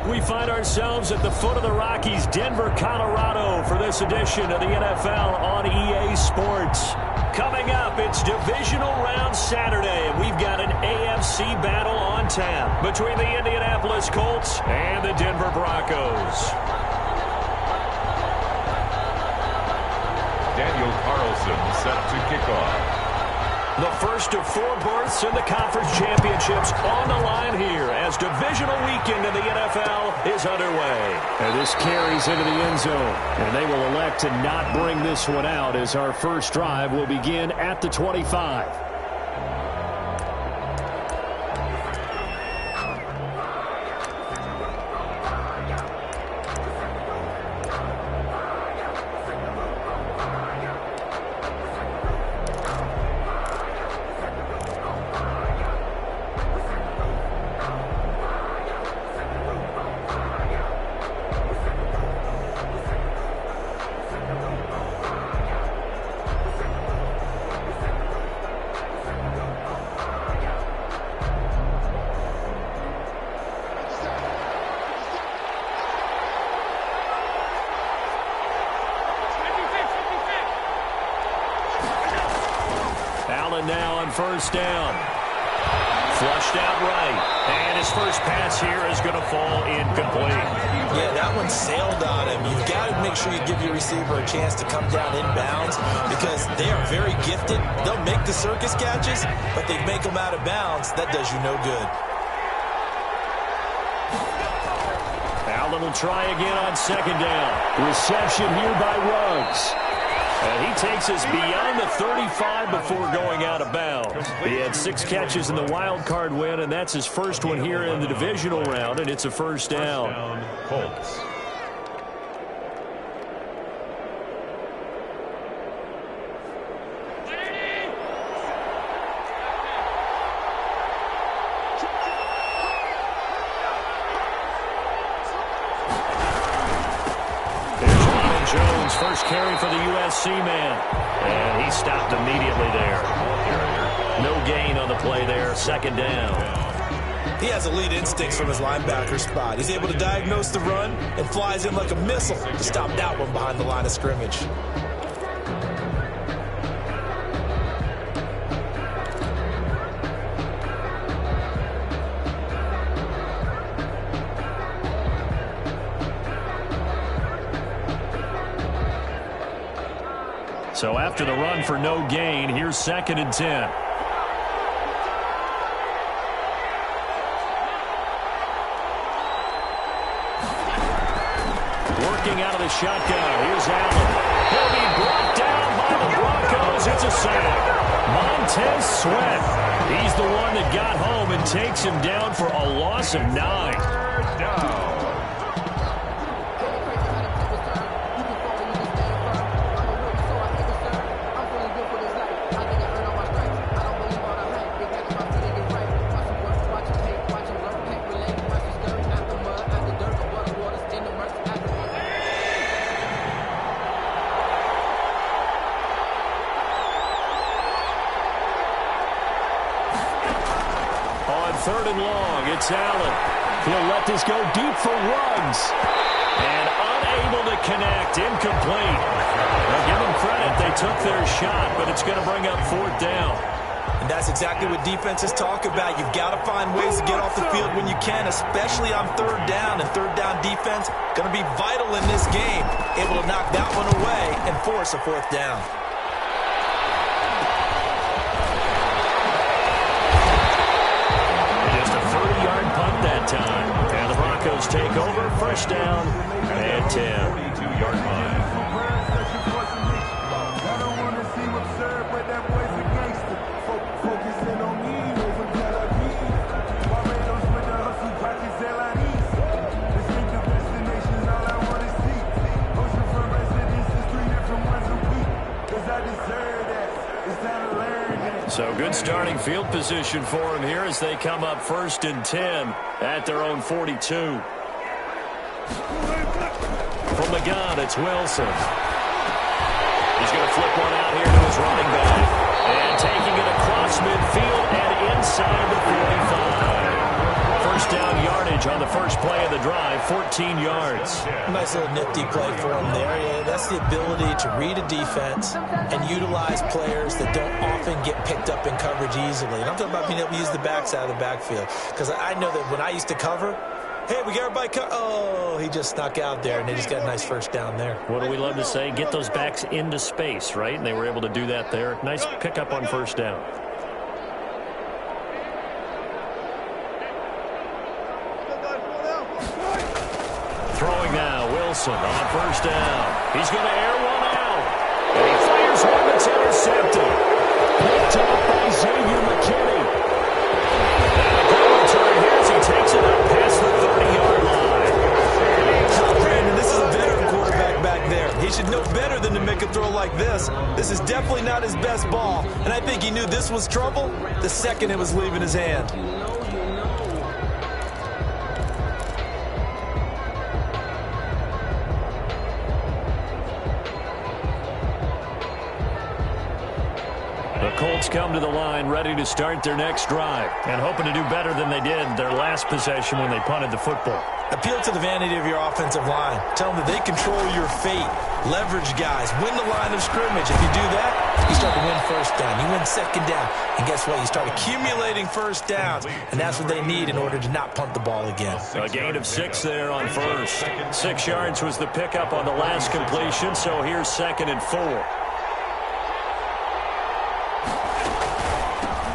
We find ourselves at the foot of the Rockies, Denver, Colorado, for this edition of the NFL on EA Sports. Coming up, it's Divisional Round Saturday, and we've got an AFC battle on tap between the Indianapolis Colts and the Denver Broncos. Daniel Carlson set to kick off. The first of 4 berths in the conference championships on the line here as divisional weekend in the NFL is underway. And this carries into the end zone, and they will elect to not bring this one out as our first drive will begin at the 25. Now on first down. Flushed out right. And his first pass here is going to fall incomplete. Yeah, that one sailed on him. You've got to make sure you give your receiver a chance to come down inbounds because they are very gifted. They'll make the circus catches, but they make them out of bounds. That does you no good. Allen will try again on second down. Reception here by Ruggs. And he takes us beyond the 35 before going out of bounds. He had 6 catches in the wild card win, and that's his first one here in the divisional round, and it's a first down. Colts. First carry for the USC man. And he stopped immediately there. No gain on the play there. Second down. He has elite instincts from his linebacker spot. He's able to diagnose the run and flies in like a missile to stop that one behind the line of scrimmage. So after the run for no gain, here's 2nd and 10. Working out of the shotgun. Here's Allen. He'll be brought down by the Broncos. It's a sack. Montez Sweat. He's the one that got home and takes him down for a loss of 9. Third down. Third and long, it's Allen. He'll let this go deep for Ruggs. And unable to connect, incomplete. Now give them credit, they took their shot, but it's going to bring up 4th down. And that's exactly what defenses talk about. You've got to find ways to get off the field when you can, especially on 3rd down. And 3rd down defense going to be vital in this game. Able to knock that one away and force a 4th down. Time. And the Broncos take over. First down and 10. 42-yard line. So good starting field position for him here as they come up 1st and 10 at their own 42. From the gun, it's Wilson. He's going to flip one out here to his running back. And taking it across midfield and inside the 45. First down yardage scrimmage on the first play of the drive, 14 yards. Nice little nifty play for him there. Yeah, that's the ability to read a defense and utilize players that don't often get picked up in coverage easily. And I'm talking about being able to use the backside of the backfield. Because I know that when I used to cover, hey, we got everybody oh, he just snuck out there, and they just got a nice first down there. What do we love to say? Get those backs into space, right? And they were able to do that there. Nice pickup on first down. Throwing now, Wilson on first down. He's going to air one out. And he fires one that's intercepted. Picked up by Xavier McKinney. And a good return here as he takes it up past the 30-yard line. Brandon, this is a veteran quarterback back there. He should know better than to make a throw like this. This is definitely not his best ball. And I think he knew this was trouble the second it was leaving his hand. Colts come to the line ready to start their next drive and hoping to do better than they did their last possession when they punted the football. Appeal to the vanity of your offensive line. Tell them that they control your fate. Leverage guys. Win the line of scrimmage. If you do that, you start to win first down. You win second down. And guess what? You start accumulating first downs. And that's what they need in order to not punt the ball again. A gain of 6 there on first. 6 yards was the pickup on the last completion, so here's 2nd and 4.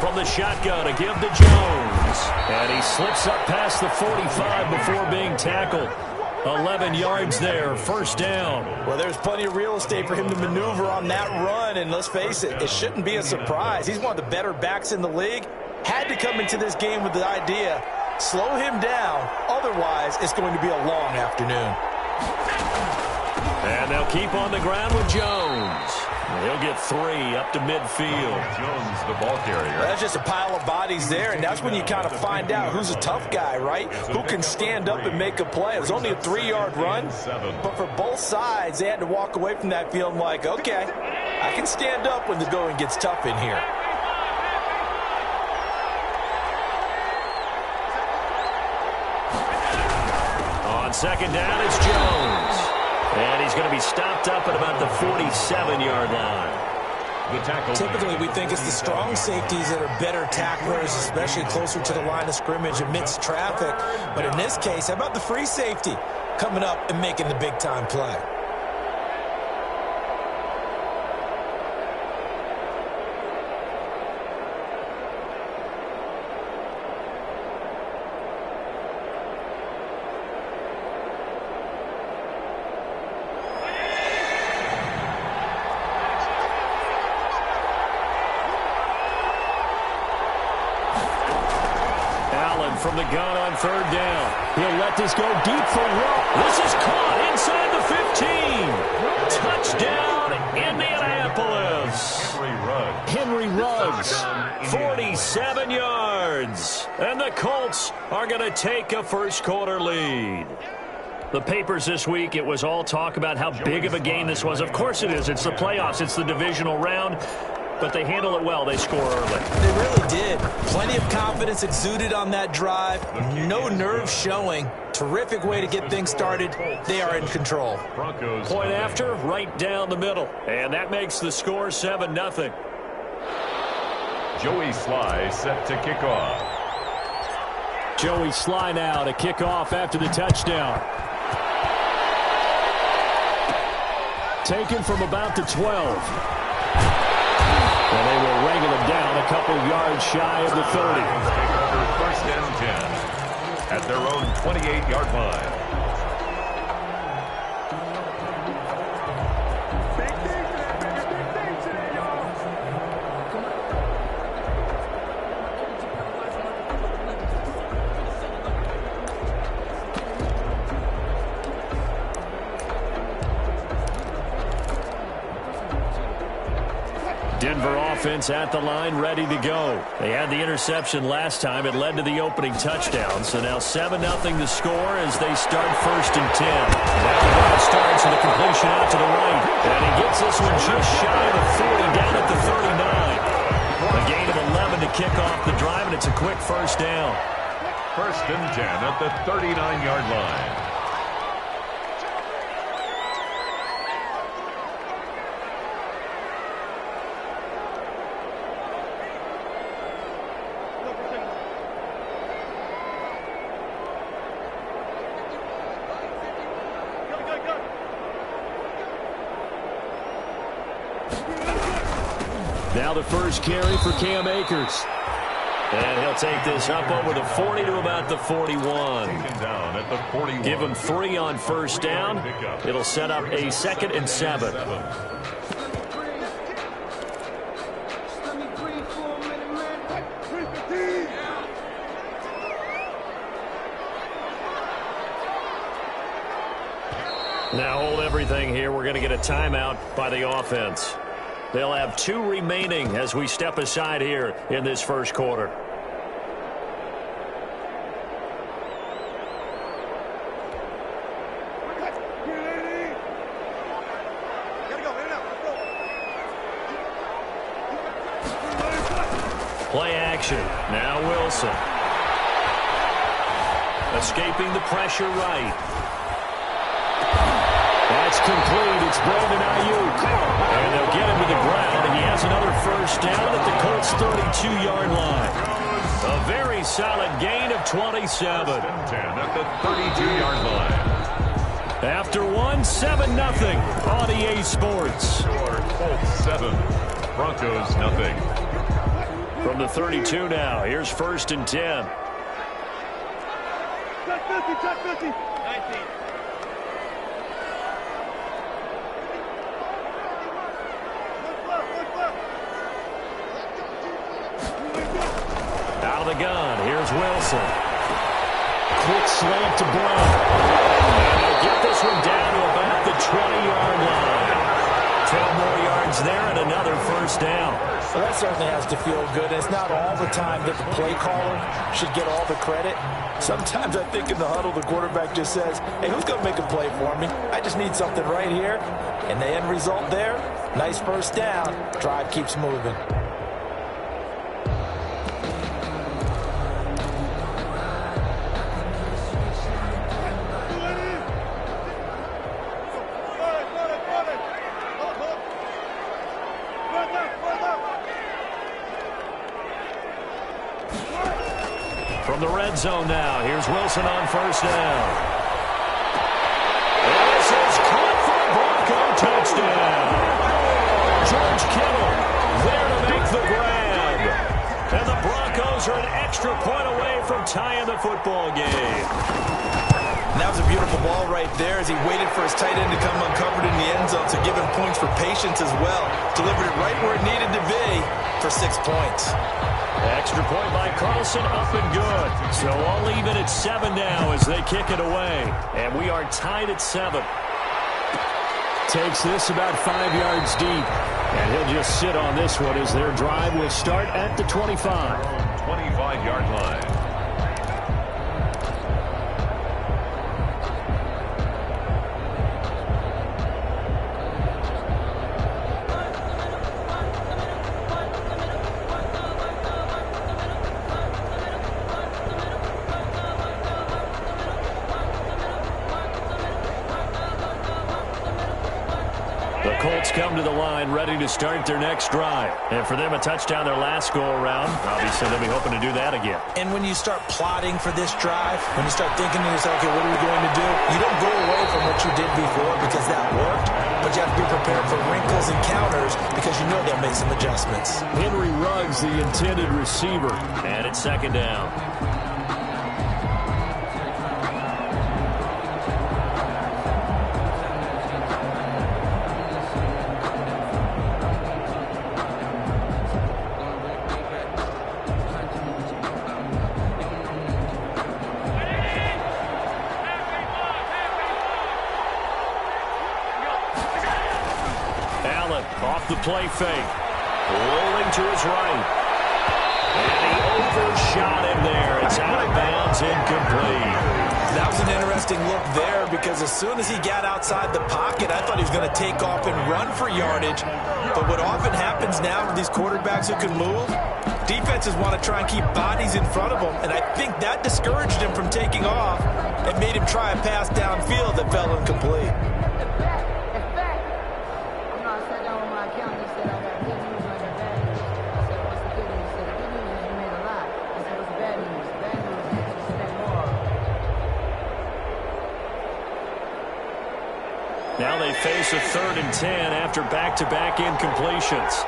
From the shotgun, a give to Jones. And he slips up past the 45 before being tackled. 11 yards there, first down. Well, there's plenty of real estate for him to maneuver on that run. And let's face it, it shouldn't be a surprise. He's one of the better backs in the league. Had to come into this game with the idea, slow him down. Otherwise, it's going to be a long afternoon. And they'll keep on the ground with Jones. He'll get 3 up to midfield. Jones, the ball carrier. That's just a pile of bodies there, and that's when you kind of find out who's a tough guy, right? Who can stand up and make a play. It was only a 3-yard run, but for both sides, they had to walk away from that feeling like, okay, I can stand up when the going gets tough in here. On second down, it's Jones. And he's going to be stopped up at about the 47-yard line. Typically, we think it's the strong safeties that are better tacklers, especially closer to the line of scrimmage amidst traffic. But in this case, how about the free safety coming up and making the big-time play? From the gun on third down. He'll let this go deep for Rowe. This is caught inside the 15. Touchdown, Indianapolis. Henry Ruggs, 47 yards. And the Colts are going to take a first-quarter lead. The papers this week, it was all talk about how big of a game this was. Of course it is. It's the playoffs. It's the divisional round. But they handle it well. They score early. They really did. Plenty of confidence exuded on that drive. No nerves showing. Terrific way to get things started. They are in control. Point after, right down the middle. And that makes the score 7-0. Joey Sly set to kick off. Joey Sly now to kick off after the touchdown. Taken from about the 12. And they will wrangle him down a couple yards shy of the 30. First and 10 at their own 28-yard line. Denver offense at the line, ready to go. They had the interception last time. It led to the opening touchdown. So now 7-0 the score as they start first and 10. Now the drive starts with a completion out to the right. And he gets this one just shy of the 40, down at the 39. A gain of 11 to kick off the drive, and it's a quick first down. First and 10 at the 39-yard line. Now the first carry for Cam Akers. And he'll take this up over the 40 to about the 41. Down at the 41. Give him 3 on first down. It'll set up a 2nd and 7. Now hold everything here. We're going to get a timeout by the offense. They'll have 2 remaining as we step aside here in this first quarter. Play action. Now Wilson. Escaping the pressure right. That's complete. It's Brandon Ayuk. And they'll get him to the ground. And he has another first down at the Colts' 32-yard line. A very solid gain of 27. At the 32-yard line. After 7-0 on EA Sports. Colts 7, Broncos nothing. From the 32 now, here's first and 10. Check 50. 19. Out of the gun, here's Wilson. Quick slant to Brown. And he'll get this one down to about the 20-yard line. 12 more yards there and another first down. Well, that certainly has to feel good. It's not all the time that the play caller should get all the credit. Sometimes I think in the huddle, the quarterback just says, hey, who's going to make a play for me? I just need something right here. And the end result there, nice first down. Drive keeps moving. From the red zone now, here's Wilson on first down. And this is caught for a Bronco touchdown. George Kittle there to make the grab. And the Broncos are an extra point away from tying the football game. And that was a beautiful ball right there as he waited for his tight end to come uncovered in the end zone, so giving points for patience as well. Delivered it right where it needed to be for 6 points. Extra point by Carlson, up and good. So all even at 7 now as they kick it away. And we are tied at 7. Takes this about 5 yards deep. And he'll just sit on this one as their drive will start at the 25. 25-yard line. Colts come to the line ready to start their next drive. And for them, a touchdown their last go-around. Obviously, they'll be hoping to do that again. And when you start plotting for this drive, when you start thinking to yourself, okay, what are we going to do? You don't go away from what you did before because that worked, but you have to be prepared for wrinkles and counters because you know they'll make some adjustments. Henry Ruggs, the intended receiver. And it's second down. Off the play fake. Rolling to his right. And he overshot him there. It's out of bounds, incomplete. That was an interesting interesting look there because as soon as he got outside the pocket, I thought he was going to take off and run for yardage. But what often happens now with these quarterbacks who can move, defenses want to try and keep bodies in front of them, and I think that discouraged him from taking off and made him try a pass downfield that fell incomplete. Now they face a 3rd and 10 after back-to-back incompletions.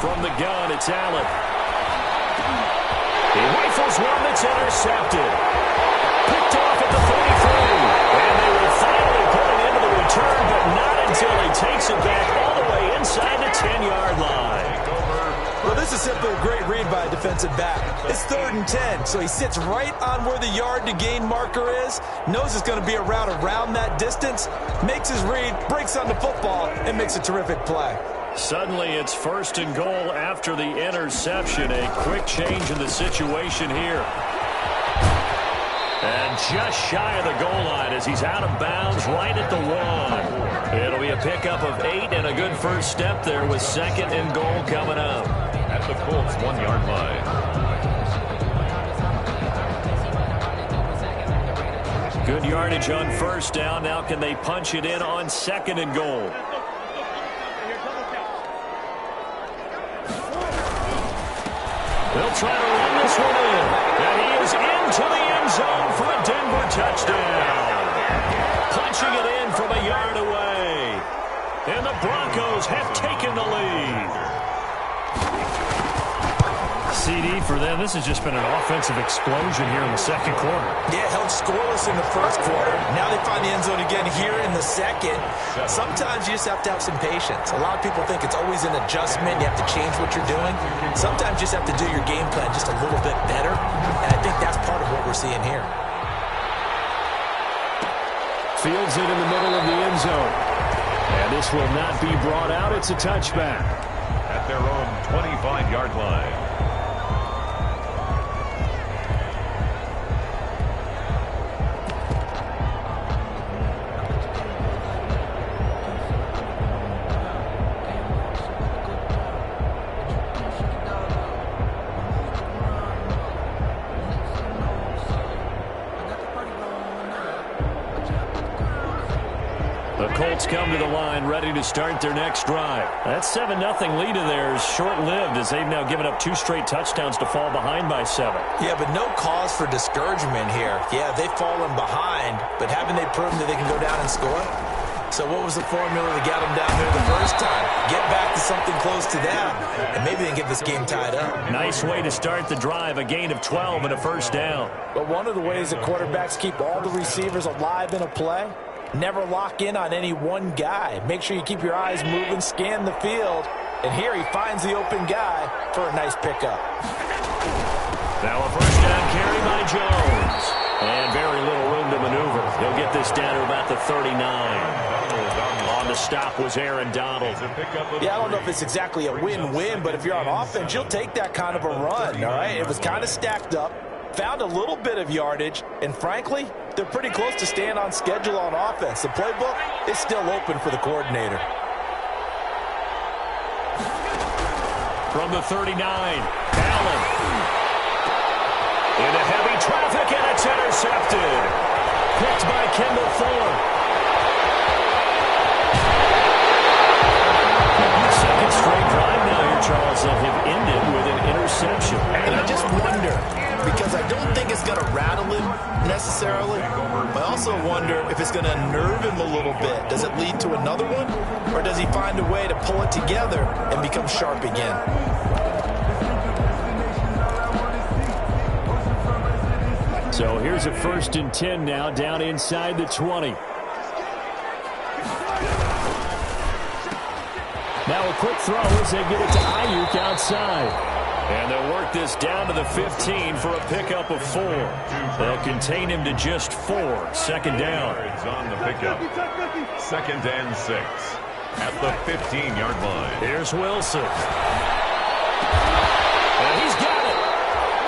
From the gun, it's Allen. He rifles one that's intercepted. Picked off at the 33. And they will finally put it into the return, but not until he takes it back all the way inside the 10-yard line. Well, this is simply a great read by a defensive back. It's 3rd and 10, so he sits right on where the yard-to-gain marker is, knows it's going to be a route around that distance, makes his read, breaks on the football, and makes a terrific play. Suddenly, it's 1st and goal after the interception. A quick change in the situation here. And just shy of the goal line as he's out of bounds right at the 1. It'll be a pickup of 8 and a good first step there with 2nd and goal coming up. At the Colts 1-yard line. Good yardage on 1st down. Now can they punch it in on 2nd and goal? They'll try to run this one in. And he is into the end zone for a Denver touchdown. Punching it in from a yard away. And the Broncos have taken the lead. CD for them. This has just been an offensive explosion here in the 2nd quarter. Yeah, held scoreless in the 1st quarter. Now they find the end zone again here in the 2nd. Sometimes you just have to have some patience. A lot of people think it's always an adjustment. You have to change what you're doing. Sometimes you just have to do your game plan just a little bit better. And I think that's part of what we're seeing here. Fields it in the middle of the end zone. And this will not be brought out. It's a touchback. At their own 25-yard line. The Colts come to the line, ready to start their next drive. That 7-0 lead of theirs short-lived as they've now given up 2 straight touchdowns to fall behind by 7. Yeah, but no cause for discouragement here. Yeah, they've fallen behind, but haven't they proven that they can go down and score? So what was the formula to get them down here the first time? Get back to something close to that, and maybe they can get this game tied up. Nice way to start the drive, a gain of 12 and a first down. But one of the ways that quarterbacks keep all the receivers alive in a play, never lock in on any one guy. Make sure you keep your eyes moving, scan the field, and here he finds the open guy for a nice pickup. Now a first down carry by Jones. And very little room to maneuver. He'll get this down to about the 39. On the stop was Aaron Donald. Yeah, I don't know if it's exactly a win-win, but if you're on offense, you'll take that kind of a run, all right? It was kind of stacked up, found a little bit of yardage, and frankly, they're pretty close to staying on schedule on offense. The playbook is still open for the coordinator. From the 39, Allen. Into heavy traffic, and it's intercepted. Picked by Kendall Fuller. Second straight drive now here, Charles, that have ended with an interception. And I just wonder, because I don't think it's going to rattle him necessarily. I also wonder if it's going to unnerve him a little bit. Does it lead to another one? Or does he find a way to pull it together and become sharp again? So here's a 1st and 10 now, down inside the 20. Now a quick throw as they get it to Ayuk outside. And they'll work this down to the 15 for a pickup of 4. They'll contain him to just 4. 2nd down. On the pickup. 2nd and 6. At the 15-yard line. Here's Wilson. And he's got it.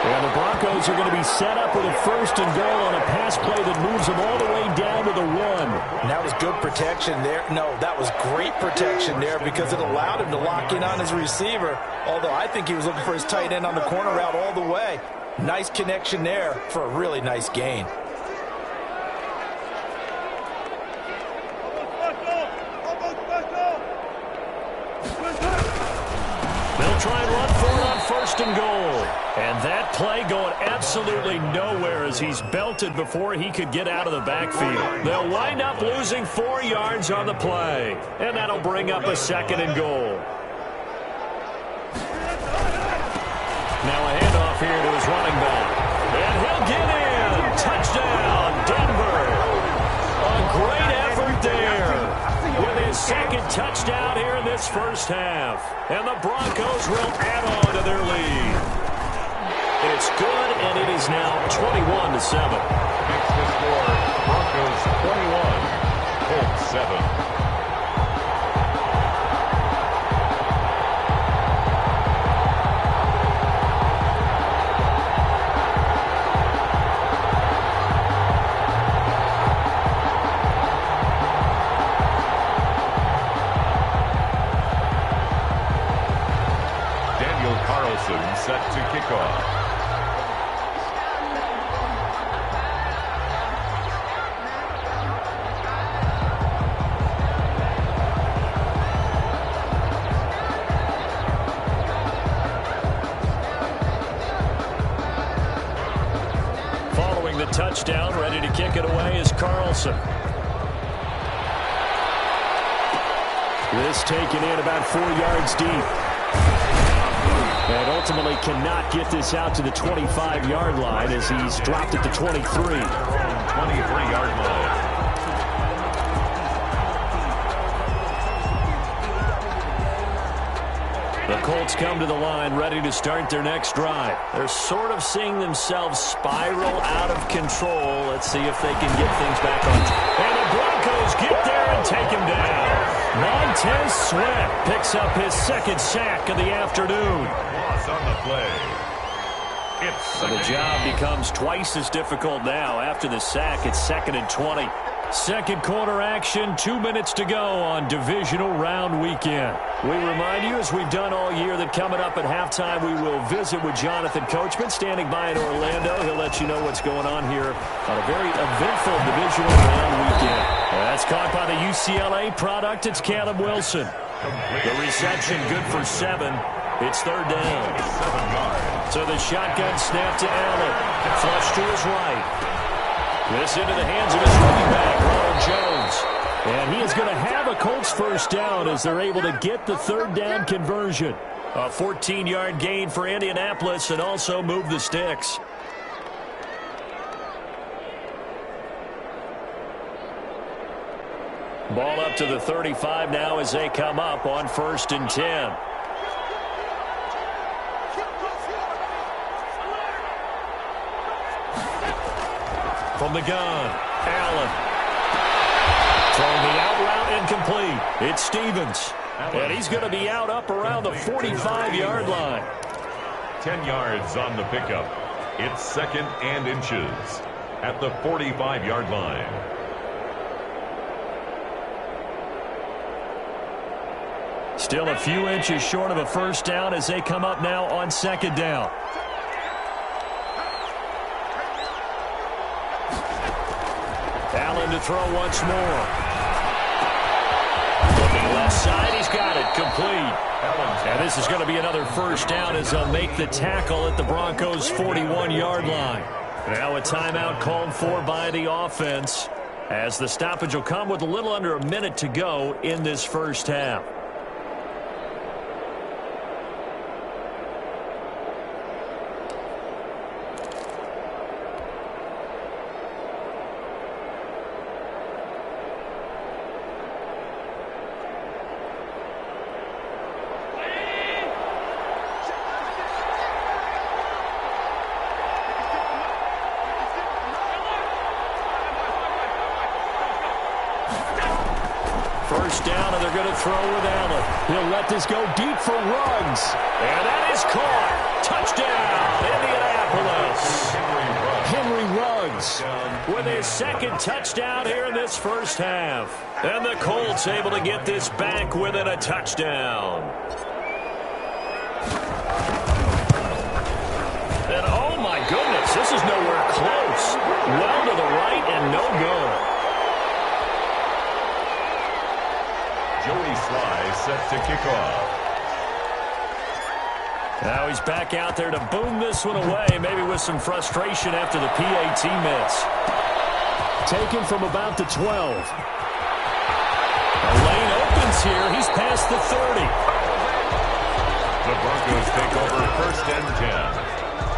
And the Broncos are going to be set up with a 1st and goal on a pass play that moves them all the way down to the 1. And that was good protection there. No, that was great protection there because it allowed him to lock in on his receiver. Although I think he was looking for his tight end on the corner route all the way. Nice connection there for a really nice gain. They'll try and run for it on 1st and goal. And that play going absolutely nowhere as he's belted before he could get out of the backfield. They'll wind up losing 4 yards on the play. And that'll bring up a 2nd and goal. Now a handoff here to his running back. And he'll get in. Touchdown, Denver. A great effort there. With his 2nd touchdown here in this first half. And the Broncos will add on to their lead. It's good, and it is now 21-7. It's the score. Broncos 21, Colts 7. Set to kick off. Following the touchdown, ready to kick it away is Carlson. This taken in about 4 yards deep. And ultimately cannot get this out to the 25-yard line as he's dropped at the 23. 23-yard line. The Colts come to the line ready to start their next drive. They're sort of seeing themselves spiral out of control. Let's see if they can get things back on track. And the Broncos get there and take him down. Montez Sweat picks up his 2nd sack of the afternoon. Loss on the play. The job becomes twice as difficult now. After the sack, it's 2nd and 20. Second quarter action, 2 minutes to go on divisional round weekend. We remind you, as we've done all year, that coming up at halftime, we will visit with Jonathan Coachman, standing by in Orlando. He'll let you know what's going on here on a very eventful divisional round weekend. That's caught by the UCLA product. It's Caleb Wilson. The reception good for 7. It's 3rd down. 7 yards. So the shotgun snap to Allen. Flush to his right. This into the hands of his running back, Ronald Jones. And he is going to have a Colts 1st down as they're able to get the 3rd down conversion. A 14-yard gain for Indianapolis and also move the sticks. Ball up to the 35 now as they come up on 1st and 10. From the gun, Allen. Throwing the out route incomplete. It's Stevens. And he's going to be out up around the 45-yard line. 10 yards on the pickup. It's 2nd and inches at the 45-yard line. Still a few inches short of a 1st down as they come up now on 2nd down. Allen to throw once more. Looking left side, he's got it, complete. And this is going to be another 1st down as they'll make the tackle at the Broncos' 41-yard line. Now a timeout called for by the offense as the stoppage will come with a little under a minute to go in this first half. First down, and they're going to throw with Allen. He'll let this go deep for Ruggs. And that is caught. Touchdown, Indianapolis. Henry Ruggs with his second touchdown here in this first half. And the Colts able to get this back within a touchdown. And oh my goodness, this is nowhere close. Well to the right and no good. Joey Sly set to kick off. Now he's back out there to boom this one away, maybe with some frustration after the PAT miss. Taken from about the 12. The lane opens here. He's past the 30. The Broncos take over 1st and 10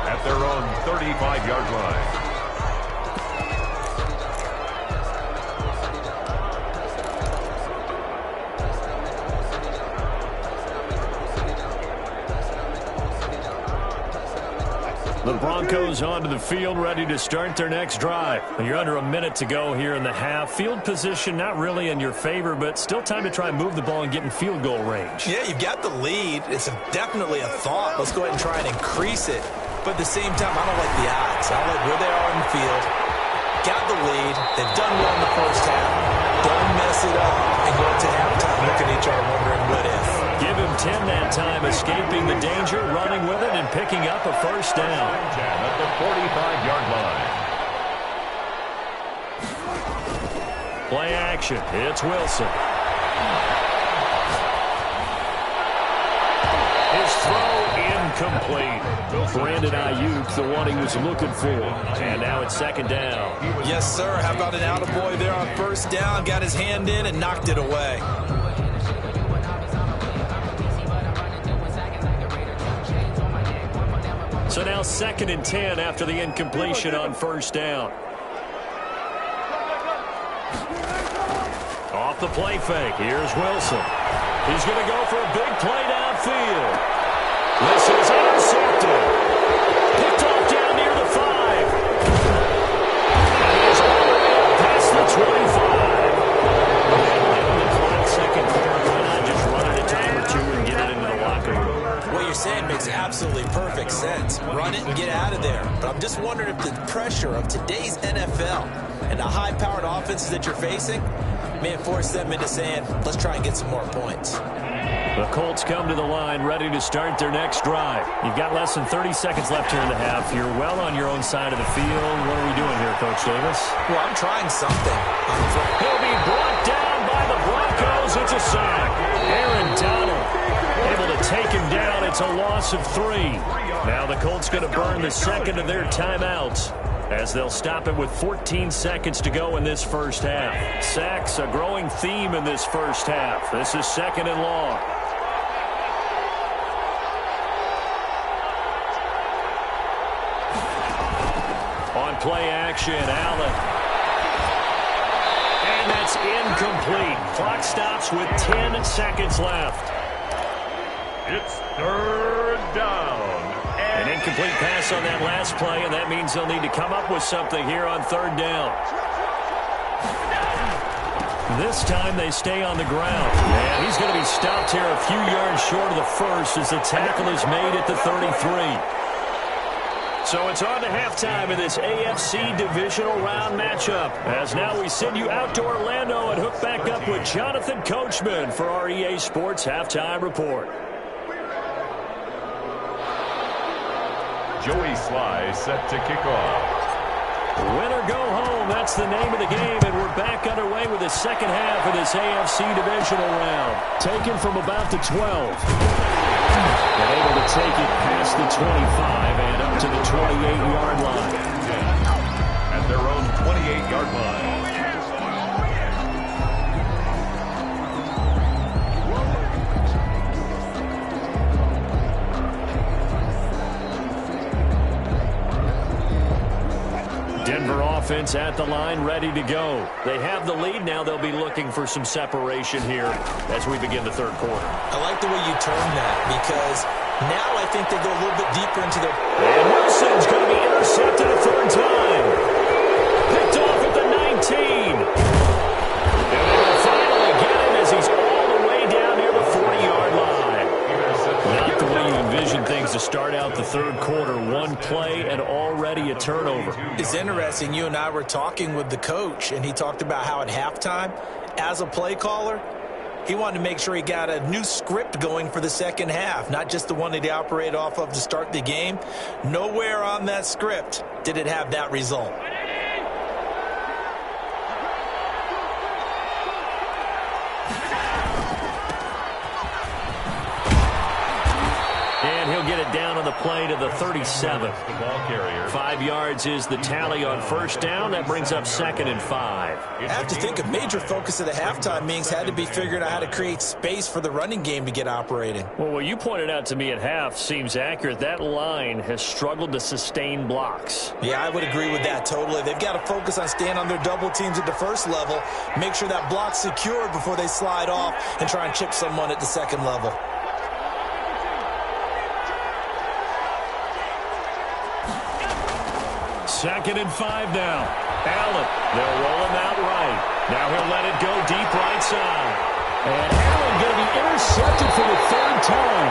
at their own 35-yard line. The Broncos onto the field, ready to start their next drive. You're under a minute to go here in the half. Field position not really in your favor, but still time to try and move the ball and get in field goal range. Yeah, you've got the lead. It's definitely a thought. Let's go ahead and try and increase it. But at the same time, I don't like the odds. I don't like where they are in the field. Got the lead. They've done well in the first half. Don't mess it up and go into halftime looking at each other wondering what if. Give him 10 that time, escaping the danger, running with it, and picking up a first down. At the 45-yard line. Play action. It's Wilson. His throw incomplete. Brandon Ayuk, the one he was looking for. And now it's second down. Yes, sir. How about an attaboy there on first down? Got his hand in and knocked it away. So now 2nd and 10 after the incompletion on first down. Off the play fake. Here's Wilson. He's going to go for a big play downfield. This is intercepted. Picked off down near the 5. And he's already past the 25. On the clock, second quarter. Why not just run it a time or two and get it into the locker room? What you're saying makes absolutely perfect sense. Run it and get out of there. But I'm just wondering if the pressure of today's NFL and the high-powered offenses that you're facing may have forced them into saying, let's try and get some more points. The Colts come to the line, ready to start their next drive. You've got less than 30 seconds left here in the half. You're well on your own side of the field. What are we doing here, Coach Davis? Well, I'm trying something. He'll be brought down by the Broncos. It's a sack. Aaron Donald able to take him down. It's a loss of 3. Now the Colts going to burn the second of their timeouts, as they'll stop it with 14 seconds to go in this first half. Sacks, a growing theme in this first half. This is 2nd and long. On play action, Allen. And that's incomplete. Clock stops with 10 seconds left. It's 3rd down. An incomplete pass on that last play, and that means they'll need to come up with something here on 3rd down. This time they stay on the ground. And he's going to be stopped here a few yards short of the first as the tackle is made at the 33. So it's on to halftime in this AFC divisional round matchup. As now we send you out to Orlando and hook back up with Jonathan Coachman for our EA Sports Halftime Report. Joey Sly set to kick off. Win or go home, that's the name of the game, and we're back underway with the second half of this AFC divisional round. Taken from about the 12. And able to take it past the 25 and up to the 28-yard line. At their own 28-yard line. Denver offense at the line, ready to go. They have the lead. Now they'll be looking for some separation here as we begin the third quarter. I like the way you term that, because now I think they go a little bit deeper into their... And Wilson's going to be intercepted a third time. Picked off at the 19. And they will finally get him as he's all the way down near the 40-yard line. Not the way you envisioned decision things to start out the third quarter. One play and already a turnover. It's interesting. You and I were talking with the coach, and he talked about how at halftime, as a play caller, he wanted to make sure he got a new script going for the second half, not just the one that he operated off of to start the game. Nowhere on that script did it have that result. And he'll get it down on the play to the 37. The ball carrier. 5 yards is the tally on first down. That brings up 2nd and 5. I have to think a major focus of the halftime meetings had to be figuring out how to create space for the running game to get operating. Well, what you pointed out to me at half seems accurate. That line has struggled to sustain blocks. Yeah, I would agree with that totally. They've got to focus on staying on their double teams at the first level, make sure that block's secured before they slide off and try and chip someone at the second level. Second and 5 now. Allen, they'll roll him out right. Now he'll let it go deep right side. And Allen going to be intercepted for the third time.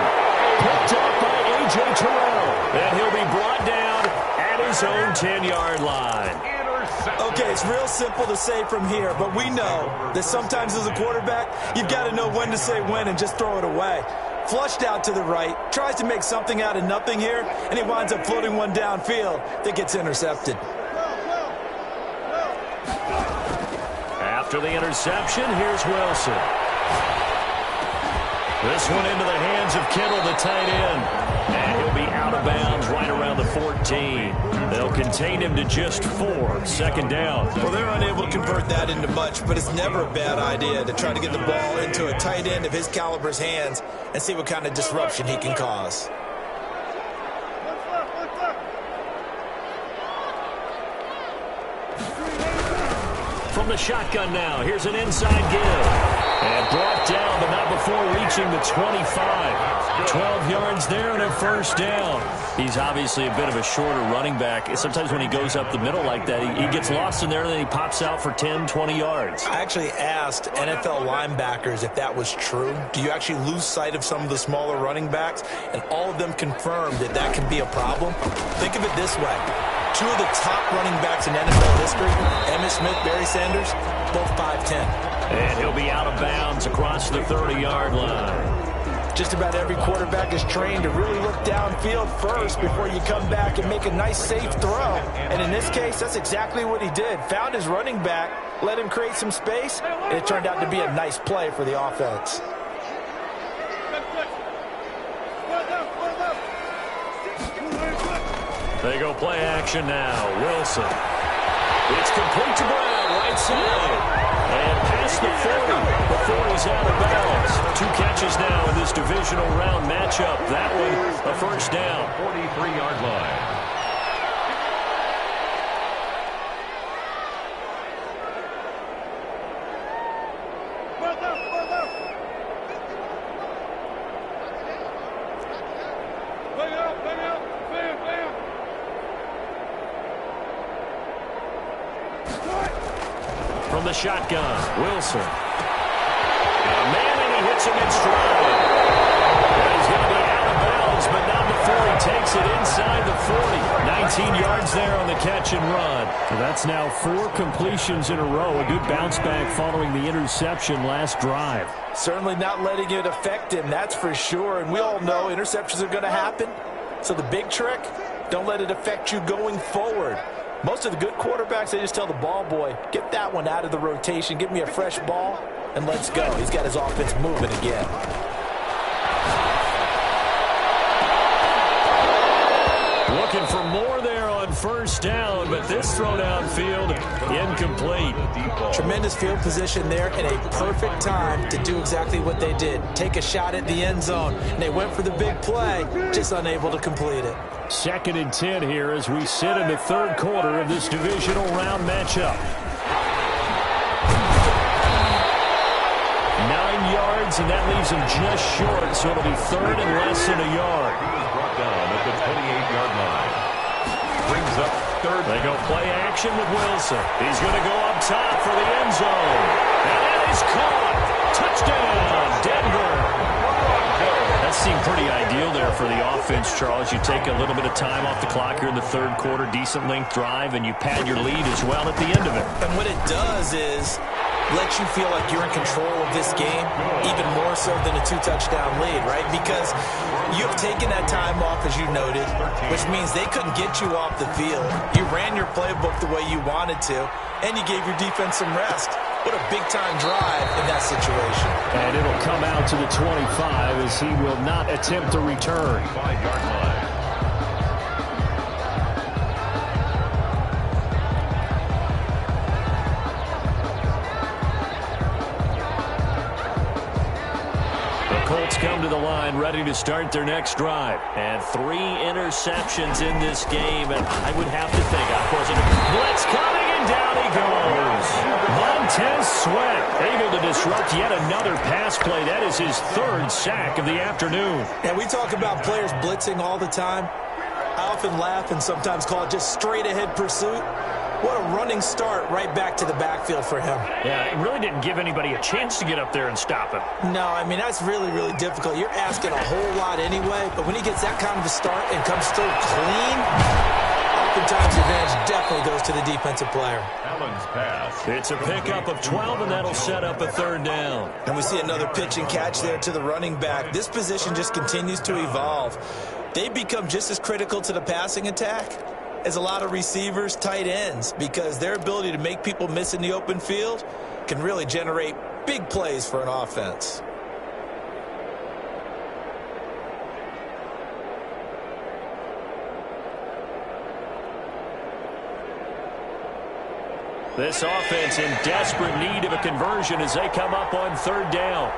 Picked up by A.J. Terrell. And he'll be brought down at his own 10-yard line. Okay, it's real simple to say from here, but we know that sometimes as a quarterback, you've got to know when to say when and just throw it away. Flushed out to the right, tries to make something out of nothing here, and he winds up floating one downfield that gets intercepted. After the interception, here's Wilson. This one into the hands of Kittle, the tight end. And he'll be out of bounds right around the 14. They'll contain him to just 4. 2nd down. Well, they're unable to convert that into much, but it's never a bad idea to try to get the ball into a tight end of his caliber's hands and see what kind of disruption he can cause. From the shotgun now, here's an inside give. And brought down, but not before reaching the 25. 12 yards there and a first down. He's obviously a bit of a shorter running back. Sometimes when he goes up the middle like that, he gets lost in there, and then he pops out for 10, 20 yards. I actually asked NFL linebackers if that was true. Do you actually lose sight of some of the smaller running backs? And all of them confirmed that that can be a problem. Think of it this way. 2 of the top running backs in NFL history, Emmitt Smith, Barry Sanders, both 5'10". And he'll be out of bounds across the 30-yard line. Just about every quarterback is trained to really look downfield first before you come back and make a nice, safe throw. And in this case, that's exactly what he did. Found his running back, let him create some space, and it turned out to be a nice play for the offense. They go play action now. Wilson. It's complete to Brown, right side. And past the 40 before he's out of bounds. 2 catches now in this divisional round matchup. That one, a first down. 43-yard line. From the shotgun, Wilson. Man, and he hits him in stride. And he's going to be out of bounds, but not before he takes it inside the 40. 19 yards there on the catch and run. So that's now 4 completions in a row. A good bounce back following the interception last drive. Certainly not letting it affect him, that's for sure. And we all know interceptions are going to happen. So the big trick, don't let it affect you going forward. Most of the good quarterbacks, they just tell the ball boy, get that one out of the rotation, give me a fresh ball, and let's go. He's got his offense moving again. Looking for more there on first down, but this throw downfield incomplete. Tremendous field position there and a perfect time to do exactly what they did. Take a shot at the end zone. And they went for the big play, just unable to complete it. 2nd and 10 here as we sit in the third quarter of this divisional round matchup. 9 yards, and that leaves him just short, so it'll be 3rd and less than a yard. He was brought down at the 28-yard line. Brings up 3rd. They go play action with Wilson. He's going to go up top for the end zone. And that is caught. Touchdown, Denver. As That seemed pretty ideal there for the offense, Charles. You take a little bit of time off the clock here in the third quarter, decent length drive, and you pad your lead as well at the end of it. And what it does is let you feel like you're in control of this game, even more so than a 2-touchdown lead, right? Because you've taken that time off, as you noted, which means they couldn't get you off the field. You ran your playbook the way you wanted to, and you gave your defense some rest. What a big-time drive in that situation. And it'll come out to the 25 as he will not attempt a return. 5-yard line. Colts come to the line, ready to start their next drive. And 3 interceptions in this game. And I would have to think, of course, blitz coming, and down he goes. Montez Sweat able to disrupt yet another pass play. That is his 3rd sack of the afternoon. And we talk about players blitzing all the time. I often laugh and sometimes call it just straight-ahead pursuit. What a running start right back to the backfield for him. Yeah, it really didn't give anybody a chance to get up there and stop him. No, I mean, that's really, really difficult. You're asking a whole lot anyway, but when he gets that kind of a start and comes through clean, oftentimes the advantage definitely goes to the defensive player. Allen's pass. It's a pickup of 12, and that'll set up a 3rd down. And we see another pitch and catch there to the running back. This position just continues to evolve. They become just as critical to the passing attack as a lot of receivers, tight ends, because their ability to make people miss in the open field can really generate big plays for an offense. This offense in desperate need of a conversion as they come up on 3rd down.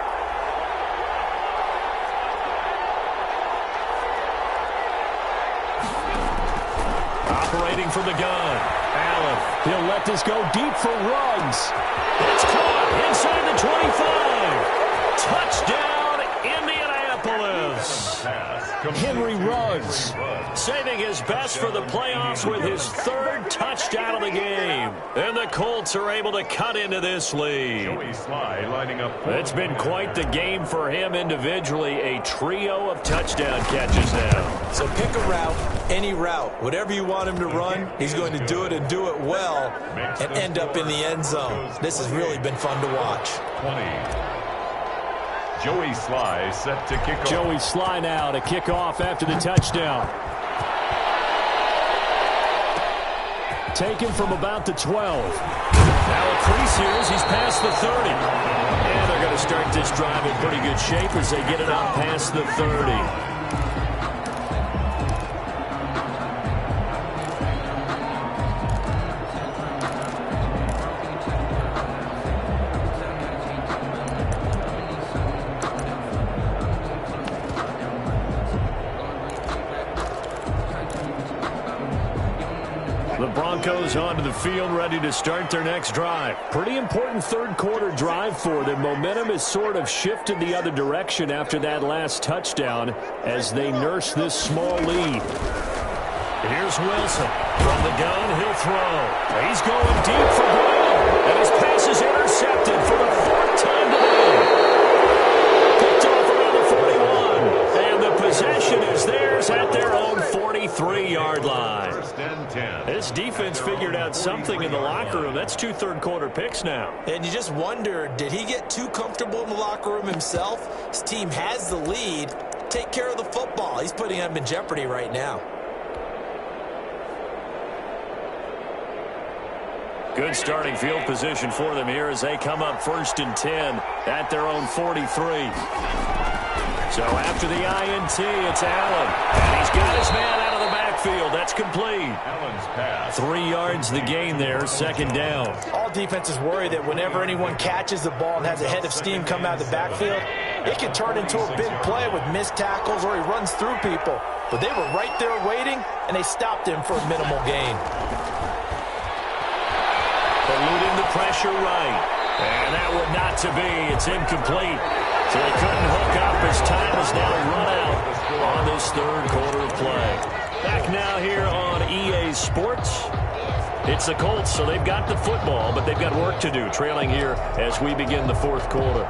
Operating from the gun. Allen, he'll let this go deep for Ruggs. It's caught inside the 25. Touchdown, Indianapolis. Henry Ruggs saving his best for the playoffs with his 3rd touchdown of the game. And the Colts are able to cut into this lead. Joey Sly lining up. It's been quite the game for him individually. A trio of touchdown catches now. So pick a route, any route. Whatever you want him to run, he's going to do it and do it well and end up in the end zone. This has really been fun to watch. 20. Joey Sly set to kick off. Joey Sly now to kick off after the touchdown. Taken from about the 12. Now a crease here as he's past the 30. And they're going to start this drive in pretty good shape as they get it out past the 30. The Broncos onto the field, ready to start their next drive. Pretty important 3rd quarter drive for them. Momentum has sort of shifted the other direction after that last touchdown as they nurse this small lead. Here's Wilson. From the gun, he'll throw. He's going deep for goal. And his pass is intercepted for the 4th time today. Picked off around the 41. And the possession is theirs at their own 43-yard line. This defense figured out something in the locker room. That's 2 third-quarter picks now. And you just wonder, did he get too comfortable in the locker room himself? His team has the lead. Take care of the football. He's putting them in jeopardy right now. Good starting field position for them here as they come up 1st and 10 at their own 43. So after the INT, it's Allen. And he's got his man out of the backfield. That's complete. Allen's pass. 3 yards the gain there, 2nd down. All defenses worry that whenever anyone catches the ball and has a head of steam come out of the backfield, it can turn into a big play with missed tackles or he runs through people. But they were right there waiting, and they stopped him for a minimal gain. Eluding the pressure right. And that one not to be. It's incomplete. So they couldn't hook up as time is now run out on this 3rd quarter of play. Back now here on EA Sports. It's the Colts, so they've got the football, but they've got work to do, trailing here as we begin the 4th quarter.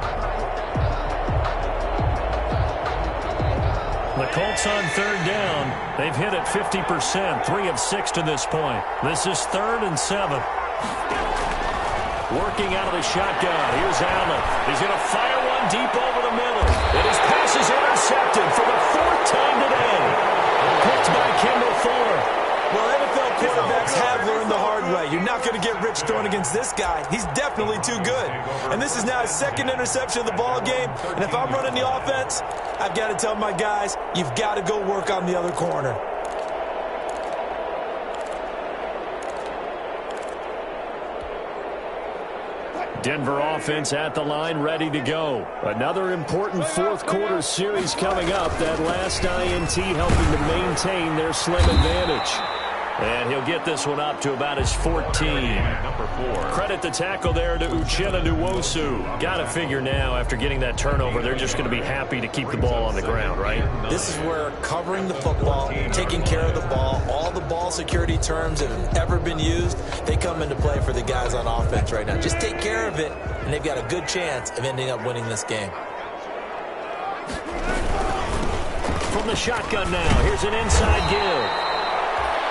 The Colts on third down. They've hit it 50%, 3 of 6 to this point. This is 3rd and 7. Working out of the shotgun. Here's Allen. He's going to fire one deep over the middle. And his pass is intercepted for the 4th time today. Picked by Kendall Fuller. Well, NFL quarterbacks have learned the hard way. You're not going to get rich throwing against this guy. He's definitely too good. And this is now his 2nd interception of the ball game. And if I'm running the offense, I've got to tell my guys, you've got to go work on the other corner. Denver offense at the line, ready to go. Another important 4th quarter series coming up. That last INT helping to maintain their slim advantage. And he'll get this one up to about his 14. Number 4. Credit the tackle there to Uchenna Nwosu. Got to figure now, after getting that turnover, they're just going to be happy to keep the ball on the ground, right? This is where covering the football, taking care of the ball, all the ball security terms that have ever been used, they come into play for the guys on offense right now. Just take care of it, and they've got a good chance of ending up winning this game. From the shotgun now, here's an inside give.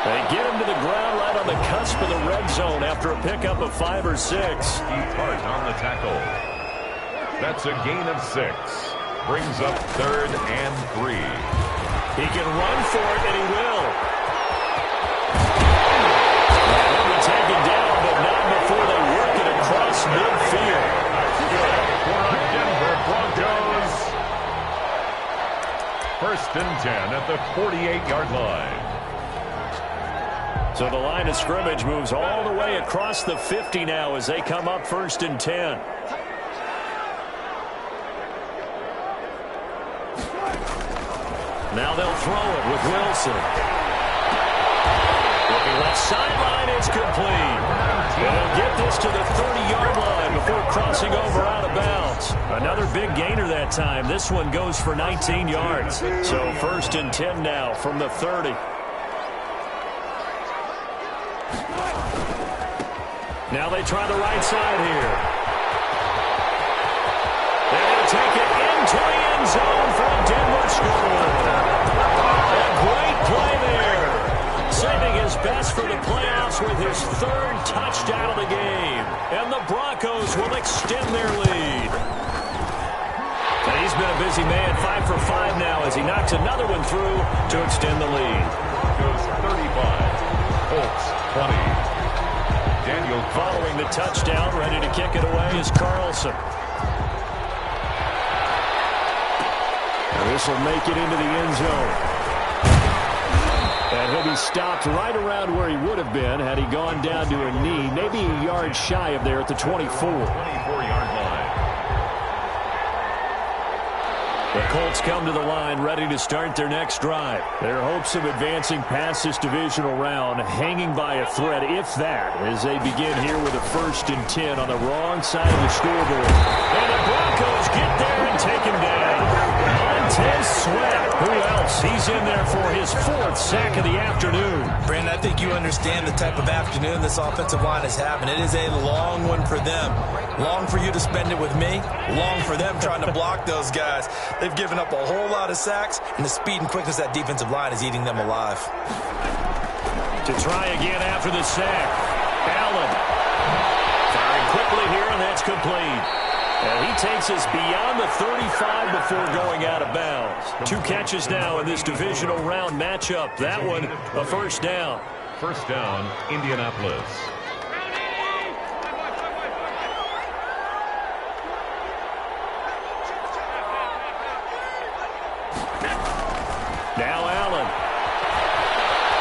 They get him to the ground right on the cusp of the red zone after a pickup of 5 or 6. Hart on the tackle. That's a gain of 6. Brings up 3rd and 3. He can run for it, and he will. He'll be taken down, but not before they work it across midfield. For the Denver Broncos. 1st and 10 at the 48-yard line. So the line of scrimmage moves all the way across the 50 now as they come up 1st and 10. Now they'll throw it with Wilson. Looking left sideline, it's complete. And they'll get this to the 30-yard line before crossing over out of bounds. Another big gainer that time. This one goes for 19 yards. So 1st and 10 now from the 30. Now they try the right side here. They're going to take it into the end zone for a Denver score. A great play there. Saving his best for the playoffs with his 3rd touchdown of the game. And the Broncos will extend their lead. And he's been a busy man, 5 for 5 now as he knocks another one through to extend the lead. Goes 35. Colts 20. Daniel following the touchdown, ready to kick it away is Carlson. And this will make it into the end zone. And he'll be stopped right around where he would have been had he gone down to a knee, maybe a yard shy of there at the 24. 24-yard line. The Colts come to the line ready to start their next drive. Their hopes of advancing past this divisional round hanging by a thread, if that, as they begin here with a 1st and 10 on the wrong side of the scoreboard. And the Broncos get there and take him down. Montez Sweat. Who else? He's in there for his 4th sack of the afternoon. Brandon, I think you understand the type of afternoon this offensive line is having. It is a long one for them. Long for you to spend it with me. Long for them trying to block those guys. They've given up a whole lot of sacks, and the speed and quickness of that defensive line is eating them alive. To try again after the sack. Allen. Firing quickly here, and that's complete. And he takes us beyond the 35 before going out of bounds. 2 catches now in this divisional round matchup. That one, a 1st down. 1st down, Indianapolis. Now Allen.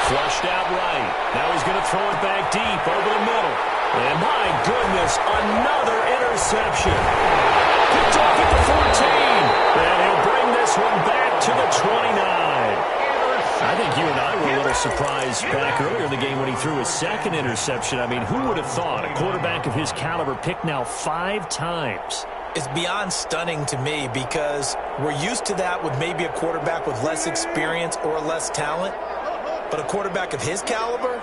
Flushed out right. Now he's going to throw it back deep over the middle. And my goodness, another interception. Picked off at the 14. And he'll bring this one back to the 29. I think you and I were a little surprised back earlier in the game when he threw his 2nd interception. I mean, who would have thought a quarterback of his caliber picked now 5 times? It's beyond stunning to me because we're used to that with maybe a quarterback with less experience or less talent. But a quarterback of his caliber,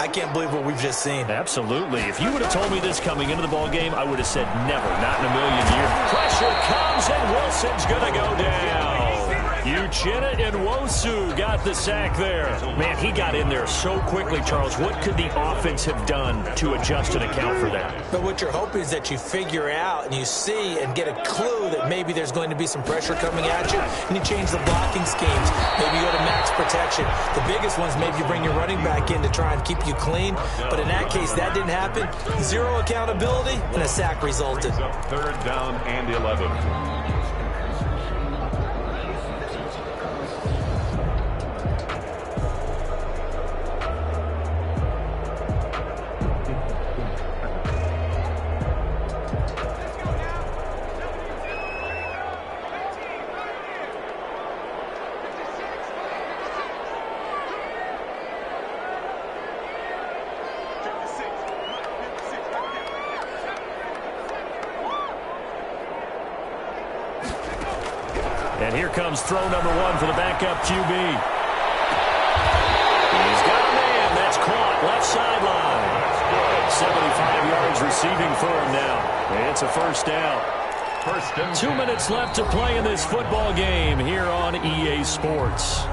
I can't believe what we've just seen. Absolutely. If you would have told me this coming into the ball game, I would have said never, not in a million years. Pressure comes, and Wilson's going to go down. Uchenna Nwosu got the sack there. Man, he got in there so quickly, Charles. What could the offense have done to adjust and account for that? But what you're hoping is that you figure out and you see and get a clue that maybe there's going to be some pressure coming at you, and you change the blocking schemes. Maybe you go to max protection. The biggest ones, maybe you bring your running back in to try and keep you clean. But in that case, that didn't happen. Zero accountability, and a sack resulted. Third down and 11. And here comes throw number one for the backup QB. He's got a man. That's caught. Left sideline. 75 yards receiving for him now. It's a first down. 2 minutes left to play in this football game here on EA Sports.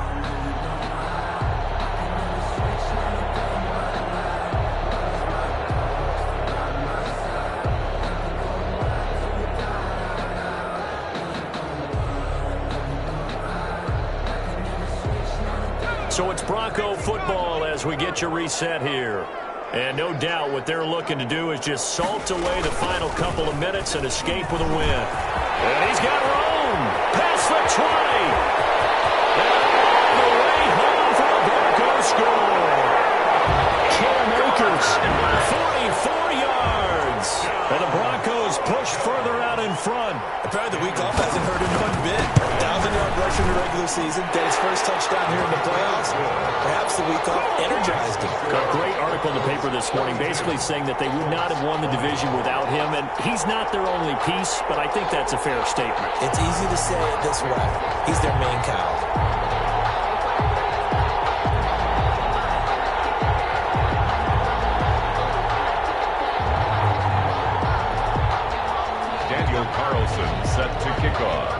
So it's Bronco football as we get you reset here. And no doubt what they're looking to do is just salt away the final couple of minutes and escape with a win. And he's got room. Past the 20. And all the way home for a Bronco score. Cam Akers, 44 yards. And the Broncos push further out in front. Apparently the week off hasn't hurt him one bit. 1,000-yard rush in the regular season. Then his first touchdown here in the playoffs. Perhaps the week off energized him. A great article in the paper this morning basically saying that they would not have won the division without him. And he's not their only piece, but I think that's a fair statement. It's easy to say it this way. He's their main cow. Carlson set to kick off.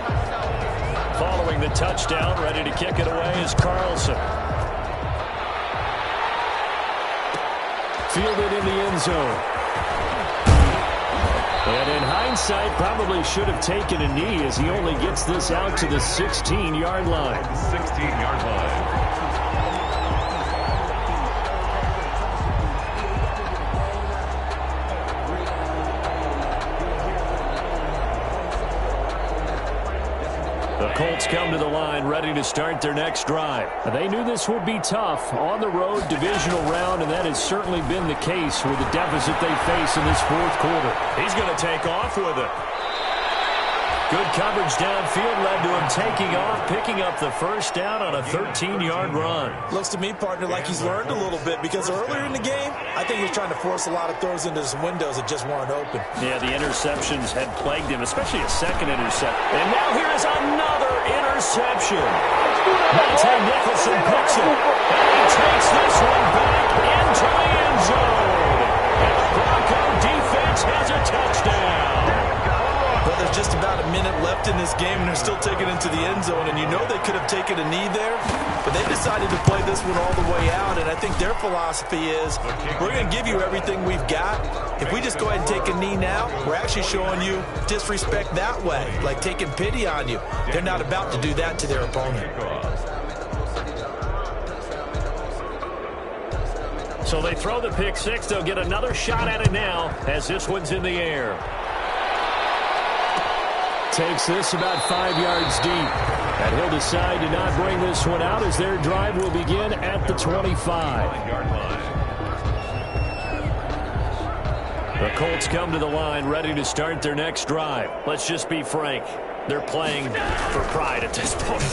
Following the touchdown, ready to kick it away is Carlson. Fielded in the end zone. And in hindsight, probably should have taken a knee as he only gets this out to the 16-yard line. 16-yard line. Colts come to the line ready to start their next drive. They knew this would be tough on the road divisional round, and that has certainly been the case with the deficit they face in this fourth quarter. He's going to take off with it. Good coverage downfield led to him taking off, picking up the first down on a 13-yard run. Looks to me, partner, like he's learned a little bit because earlier in the game, I think he was trying to force a lot of throws into some windows that just weren't open. Yeah, the interceptions had plagued him, especially a second interception. And now here is another interception. Monte Nicholson picks it, and he takes this one back into the end zone. And the Bronco defense has a touchdown. Well, there's just about a minute left in this game, and they're still taking it into the end zone. And you know they could have taken a knee there, but they decided to play this one all the way out. And I think their philosophy is, we're going to give you everything we've got. If we just go ahead and take a knee now, we're actually showing you disrespect that way, like taking pity on you. They're not about to do that to their opponent. So they throw the pick six. They'll get another shot at it now as this one's in the air. Takes this about 5 yards deep. And he'll decide to not bring this one out as their drive will begin at the 25. The Colts come to the line ready to start their next drive. Let's just be frank. They're playing for pride at this point.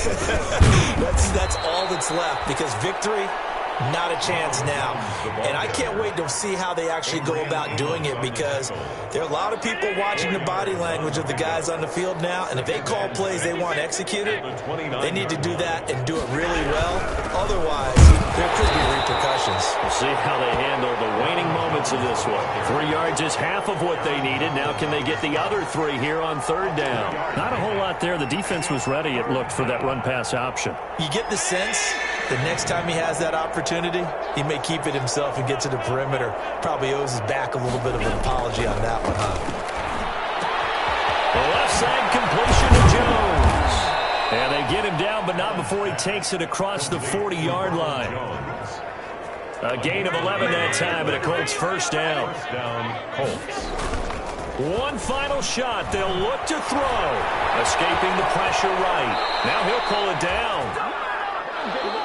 That's all that's left because victory, not a chance now. And I can't wait to see how they actually go about doing it because there are a lot of people watching the body language of the guys on the field now, and if they call plays they want executed, they need to do that and do it really well. Otherwise, there could be repercussions. We'll see how they handle the waning moments minutes of this one. 3 yards is half of what they needed. Now can they get the other 3 here on third down? Not a whole lot there. The defense was ready, it looked, for that run-pass option. You get the sense the next time he has that opportunity, he may keep it himself and get to the perimeter. Probably owes his back a little bit of an apology on that one, huh? The left side completion to Jones. And they get him down, but not before he takes it across the 40-yard line. A gain of 11 that time, and a Colts first down. Colts. One final shot. They'll look to throw. Escaping the pressure right. Now he'll pull it down.